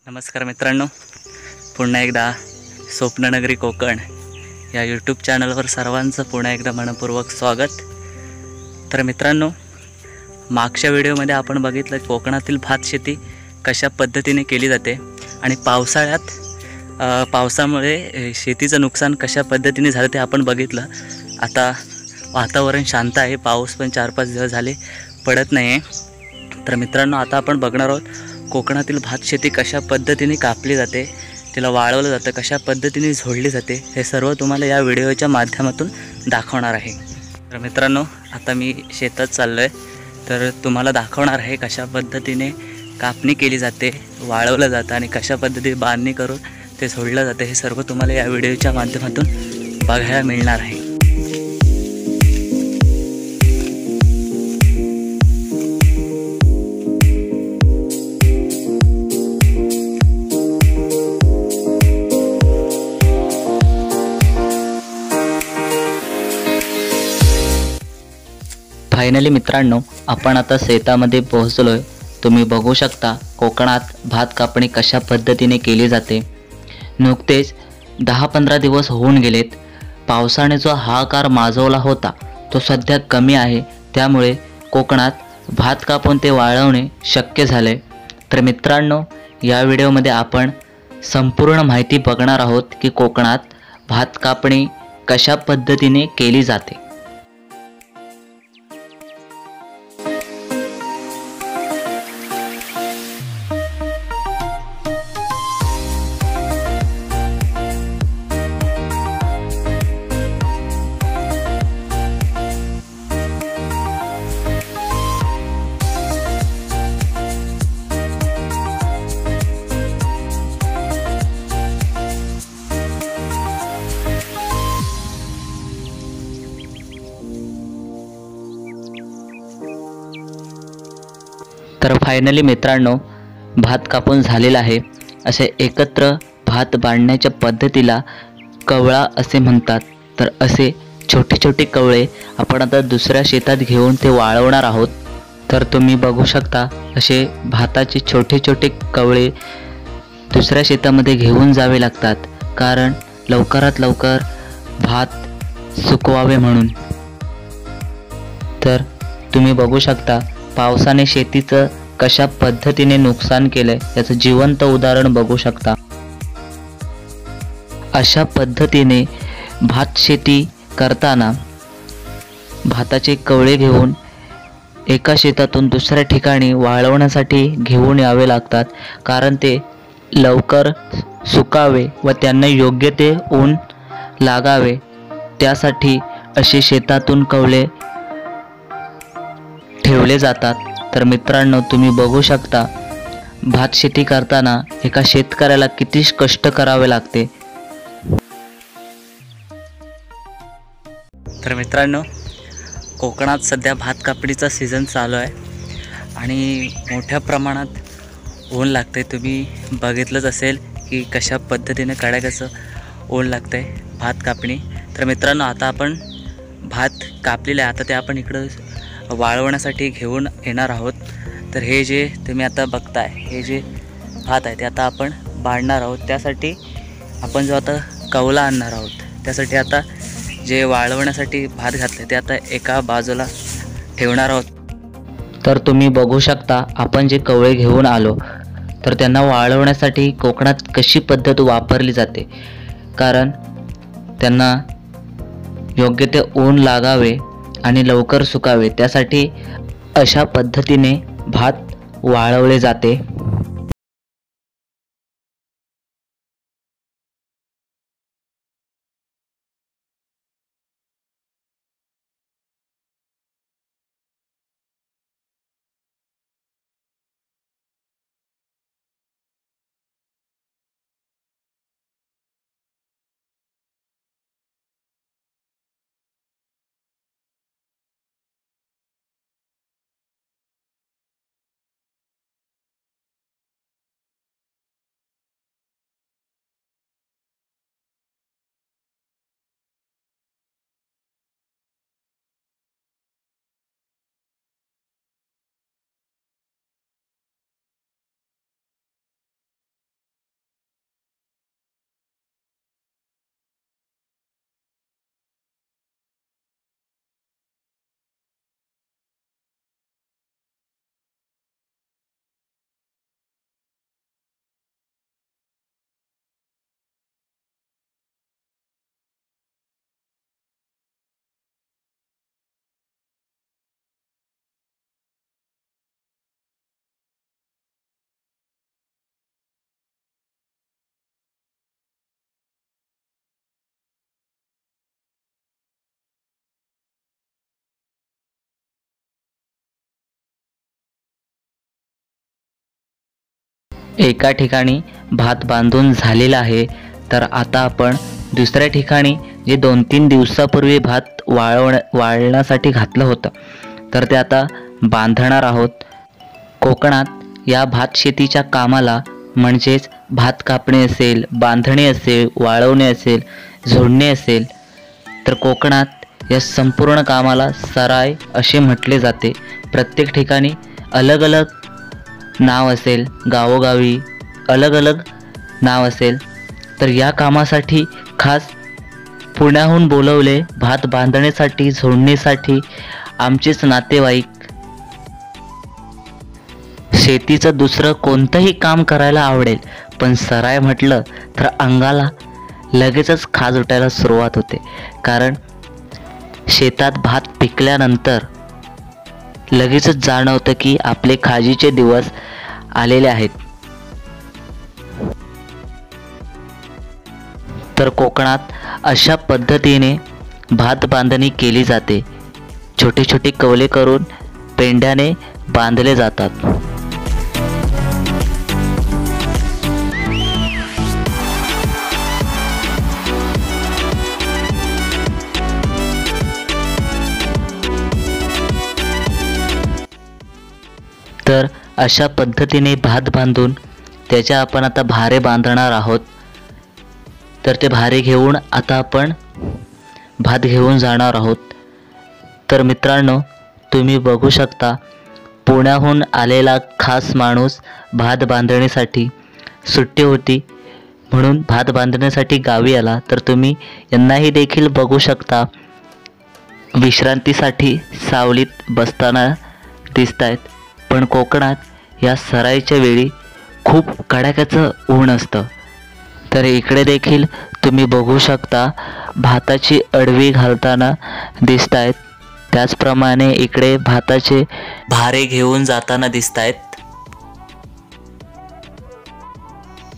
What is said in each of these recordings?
नमस्कार मित्रांनो, पुन्हा एकदा स्वप्ननगरी कोकण या यूट्यूब चॅनलवर सर्वांचं पुन्हा एकदा मनपूर्वक स्वागत। तर मित्रांनो, मागच्या व्हिडिओमध्ये आपण बघितलं कोकणातील भात शेती कशा पद्धतीने केली जाते आणि पावसामुळे शेतीचं नुकसान कशा पद्धतीने झालं ते आपण बघितलं। आता वातावरण शांत आहे, पाऊस पण 4-5 दिवस झाले पडत नाही आहे। तर मित्रांनो, आता आपण बघणार आहोत कोकणातील भात शेती कशा पद्धतीने कापली जाते, तिला वाळवलं जातं, कशा पद्धतीने झोडली जाते, हे सर्व तुम्हाला या व्हिडिओच्या माध्यमातून दाखवणार आहे। तर मित्रांनो, आता मी शेतात चाललो आहे, तर तुम्हाला दाखवणार आहे कशा पद्धतीने कापणी केली जाते, वाळवलं जातं आणि कशा पद्धतीने बांधणी करून ते झोडलं जातं, हे सर्व तुम्हाला या व्हिडिओच्या माध्यमातून बघायला मिळणार आहे। फायनली मित्रांनो, आपण आता शेतामध्ये पोहोचलोय। तुम्ही बघू शकता कोकणात भात कापणी कशा पद्धतीने केली जाते। नुकतेच 10-15 दिवस होऊन गेलेत। पावसाने जो हाहाकार माजवला होता तो सध्या कमी आहे, त्यामुळे कोकणात भात कापून ते वाळवणे शक्य झाले। तर मित्रांनो, या व्हिडिओमध्ये आपण संपूर्ण माहिती बघणार आहोत की कोकणात भात कापणी कशा पद्धतीने केली जाते। तर फायनली मित्रांनो, भात कापून झालेला आहे। असे एकत्र भात बांधण्याच्या पद्धतीला कवळा असे म्हणतात। तर असे छोटे छोटे कवळे आपण आता दुसऱ्या शेतात घेऊन ते वाळवणार आहोत। तर तुम्ही बघू शकता असे भाताचे छोटे छोटे कवळे दुसऱ्या शेतामध्ये घेऊन जावे लागतात, कारण लवकरात लवकर भात सुकवावे म्हणून। तर तुम्ही बघू शकता पावसाने शेतीचं कशा पद्धतीने नुकसान केलंय याचं जिवंत उदाहरण बघू शकता। अशा पद्धतीने भात शेती करताना भाताचे कवळे घेऊन एका शेतातून दुसऱ्या ठिकाणी वाळवण्यासाठी घेऊन यावे लागतात, कारण ते लवकर सुकावे व त्यांना योग्य ते ऊन लागावे, त्यासाठी असे शेतातून कवळे ठेवले जातात। तर मित्रांनो, तुम्ही बघू शकता भात शेती करताना एका शेतकऱ्याला किती कष्ट करावे लागते। तर मित्रांनो, कोकणात सध्या भात कापणीचा सीझन चालू आहे आणि मोठ्या प्रमाणात ऊन लागते। तुम्ही बघितलंच असेल की कशा पद्धतीने कडाक्याचं ऊन लागतंय भात कापणी। तर मित्रांनो, आता आपण भात कापलेले आहे, आता ते आपण इकडं वाळवण्यासाठी घेऊन येणार आहोत। तर हे जे तुम्ही आता बघताय, हे जे भात आहे ते आता आपण बांधणार आहोत। त्यासाठी आपण जो आता कवला आणणार आहोत, त्यासाठी आता जे वाळवण्यासाठी भात घातले ते आता एका बाजूला ठेवणार आहोत। तर तुम्ही बघू शकता आपण जे कवळे घेऊन आलो, तर त्यांना वाळवण्यासाठी कोकणात कशी पद्धत वापरली जाते, कारण त्यांना योग्य ते ऊन लागावे आणि लवकर सुकावे, त्यासाठी अशा पद्धतीने भात वाळवले जाते। एका ठिकाणी भात बांधून झालेला आहे, तर आता आपण दुसऱ्या ठिकाणी जे 2-3 दिवसापूर्वी भात वाळण्यासाठी घातलं होतं तर ते आता बांधणार आहोत. कोकणात या भात शेतीच्या कामाला म्हणजेच भात कापणे असेल, बांधणे असेल, वाळवणे असेल, झोडणे असेल, तर कोकणात या संपूर्ण कामाला सराय असे म्हटले जाते. प्रत्येक ठिकाणी अलग अलग नाव असेल, गावोगावी अलग अलग नाव असेल. तर या कामासाठी खास पुण्याहून बोलवले भात बांधण्यासाठी, झोडणीसाठी आमचेच नातेवाईक. शेतीचं दुसरं कोणतंही काम करायला आवडेल, पण सराय म्हटलं तर अंगाला लगेचच खाज उठायला सुरुवात होते. कारण शेतात भात पिकल्यानंतर लगेचच जाणवतं की आपले खाजीचे दिवस आलेले आहेत. तर कोकणात अशा पद्धतीने भात बांधणी केली जाते. छोटे छोटे कवले करून पेंड्याने बांधले जातात. तर अशा पद्धतीने भात बांधून त्याच्या आपण आता भारे बांधणार आहोत. तर ते भारे घेऊन आता आपण भात घेऊन जाणार आहोत. तर मित्रांनो, तुम्ही बघू शकता पुण्याहून आलेला खास माणूस भात बांधण्यासाठी, सुट्टी होती म्हणून भात बांधण्यासाठी गावी आला. तर तुम्ही यांनाही देखील बघू शकता विश्रांतीसाठी सावलीत बसताना दिसत आहेत. पण कोकणात या सराईच्या वेळी खूप कडाक्याचं ऊन असतं. तर इकडे देखील तुम्ही बघू शकता भाताची अडवी घालताना दिसत आहेत. त्याचप्रमाणे इकडे भाताचे भारे घेऊन जाताना दिसत आहेत.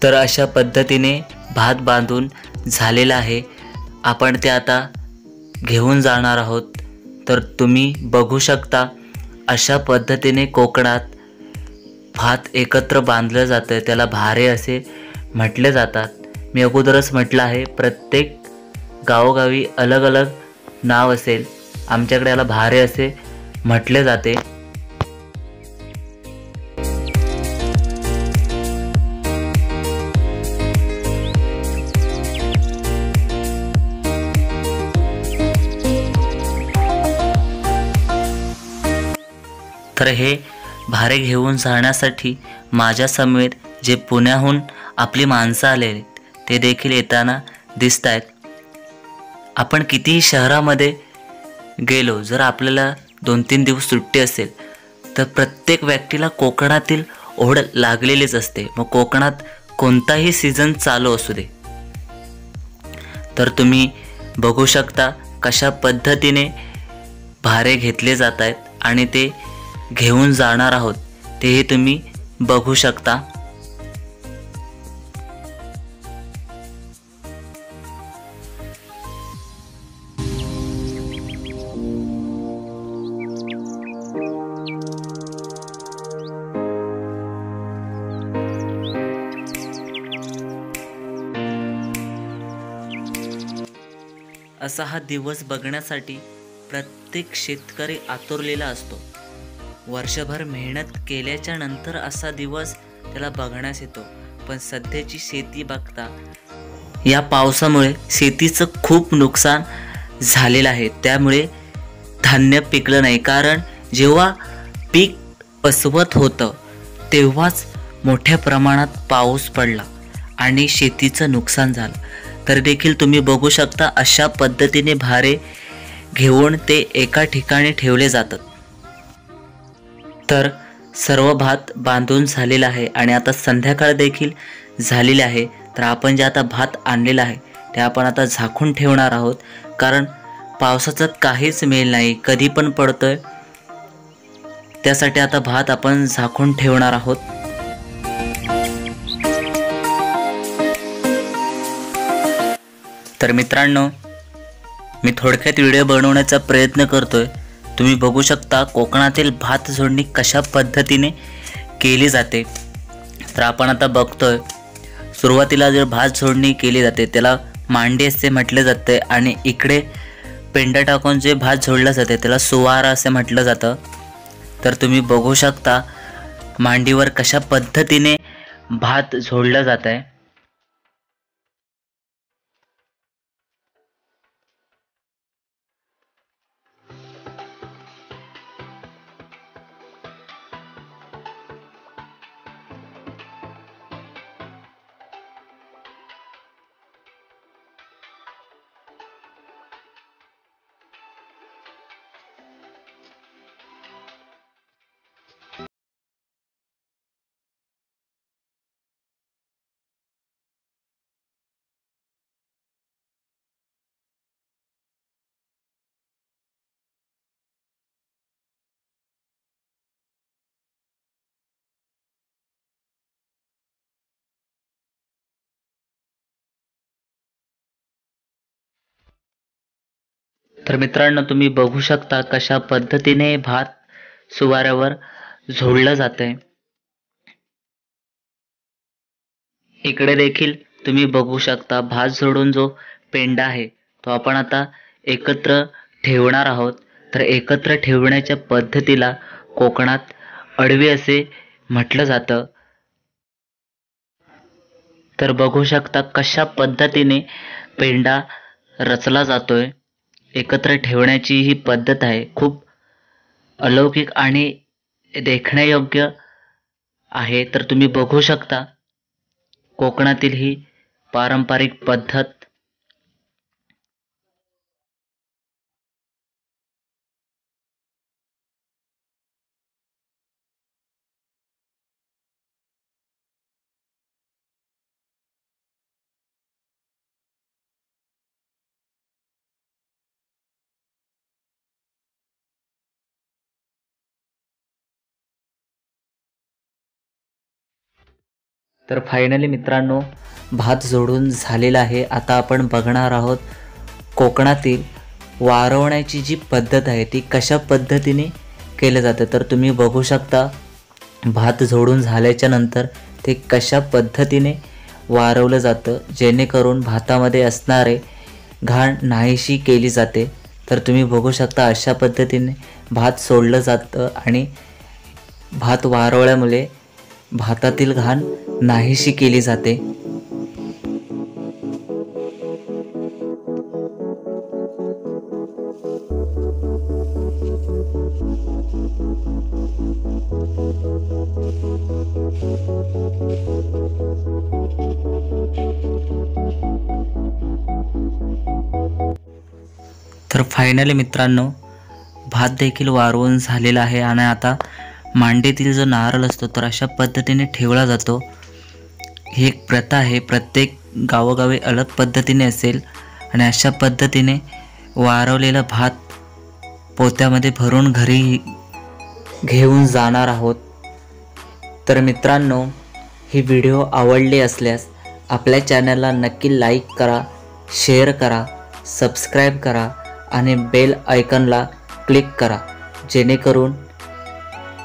तर अशा पद्धतीने भात बांधून झालेला आहे. आपण ते आता घेऊन जाणार आहोत. तर तुम्ही बघू शकता अशा पद्धतीने कोकणात भात एकत्र बांधलं जातं. त्याला भारे असे म्हटले जातात. मी अगोदरच म्हटलं आहे, प्रत्येक गावोगावी अलग अलग नाव असेल. आमच्याकडे याला भारे असे म्हटले जाते. तर हे भारे घेऊन जाण्यासाठी माझ्या समेत जे पुण्याहून आपली माणसं आलेली ते देखील येताना दिसत आहेत. आपण कितीही शहरामध्ये गेलो, जर आपल्याला 2-3 दिवस सुट्टी असेल तर प्रत्येक व्यक्तीला कोकणातील ओढ लागलेलीच असते. मग कोकणात कोणताही सीझन चालू असू दे. तर तुम्ही बघू शकता कशा पद्धतीने भारे घेतले जात आहेत आणि ते घेऊन जाणार आहोत तेही तुम्ही बघू शकता. असा हा दिवस बघण्यासाठी प्रत्येक शेतकरी आतुरलेला असतो. वर्षभर मेहनत केल्याच्या नंतर असा दिवस त्याला बघण्यास येतो. पण सध्याची शेती बघता या पावसामुळे शेतीचं खूप नुकसान झालेलं आहे. त्यामुळे धान्य पिकलं नाही. कारण जेव्हा पीक पसवत होतं तेव्हाच मोठ्या प्रमाणात पाऊस पडला आणि शेतीचं नुकसान झालं. तर देखील तुम्ही बघू शकता अशा पद्धतीने भारे घेऊन ते एका ठिकाणी ठेवले जातात. तर सर्व भात बांधून झालेला आहे आणि आता संध्याकाळ देखील झालेली आहे. तर आपण जे आता भात आणलेला आहे ते आपण आता झाकून ठेवणार आहोत. कारण पावसाचा काहीच मेल नाही, कधी पण पडतोय. त्यासाठी आता भात आपण झाकून ठेवणार आहोत. तर मित्रांनो, मी थोडक्यात व्हिडिओ बनवण्याचा प्रयत्न करतोय. तुम्ही बघू शकता कोकणातील भात झोडणी कशा पद्धतीने केली जाते. तर आपण आता बघतोय सुरुवातीला जर भात झोडणी केली जाते त्याला मांडी असे म्हटले जाते आणि इकडे पेंडा टाकून जे भात झोडलं जाते त्याला सुवारा असे म्हटलं जातं। तर तुम्ही बघू शकता मांडीवर कशा पद्धतीने भात झोडलं जात आहे। तर मित्रांनो तुम्ही बघू शकता कशा पद्धतीने भात सुवाऱ्यावर झोडलं जातंय। इकडे देखील तुम्ही बघू शकता भात झोडून जो पेंडा आहे तो आपण आता एकत्र ठेवणार आहोत। तर एकत्र ठेवण्याच्या पद्धतीला कोकणात अडवी असे म्हटलं जातं। तर बघू शकता कशा पद्धतीने पेंडा रचला जातोय। एकत्र ठेवण्याची ही पद्धत आहे, खूप अलौकिक आणि देखण्यायोग्य आहे। तर तुम्ही बघू शकता कोकणातील ही पारंपरिक पद्धत। तर फायनली मित्रांनो भात जोडून झालेला आहे। आता आपण बघणार आहोत कोकणातील वारवण्याची जी पद्धत आहे ती कशा पद्धतीने केलं जातं। तर तुम्ही बघू शकता भात झोडून झाल्याच्या नंतर ते कशा पद्धतीने वारवलं जातं जेणेकरून भातामध्ये असणारे घाण नाहीशी केली जाते। तर तुम्ही बघू शकता अशा पद्धतीने भात सोडलं जातं आणि भात वारवल्यामुळे भातातील घाण नाहीशी केली जाते। तर फायनली मित्रांनो भात देखील वारवून झालेला आहे आणि आता मांडीतील जो नारळ असतो तर अशा पद्धतीने ठेवला जातो। ही एक प्रथा आहे, प्रत्येक गावोगावी अलग पद्धतीने असेल आणि अशा पद्धतीने वारवलेला भात पोत्यामध्ये भरून घरी घेऊन जाणार आहोत। तर मित्रांनो ही व्हिडिओ आवडली असल्यास आपल्या चॅनलला नक्की लाईक करा, शेअर करा, सबस्क्राईब करा आणि बेल आयकॉनला क्लिक करा जेणेकरून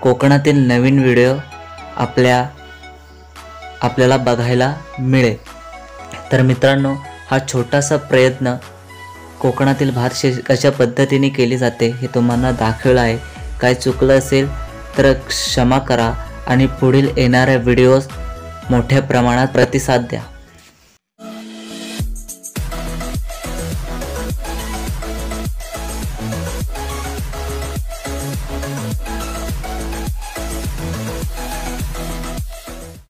कोकणातील नवीन व्हिडिओ आपल्याला बघायला मिळेल। तर मित्रांनो हा छोटासा प्रयत्न कोकणातील भात कशा पद्धतीने केली जाते हे तुम्हाला दाखवलं आहे। काय चुकलं असेल तर क्षमा करा आणि पुढील येणाऱ्या व्हिडिओज मोठ्या प्रमाणात प्रतिसाद द्या।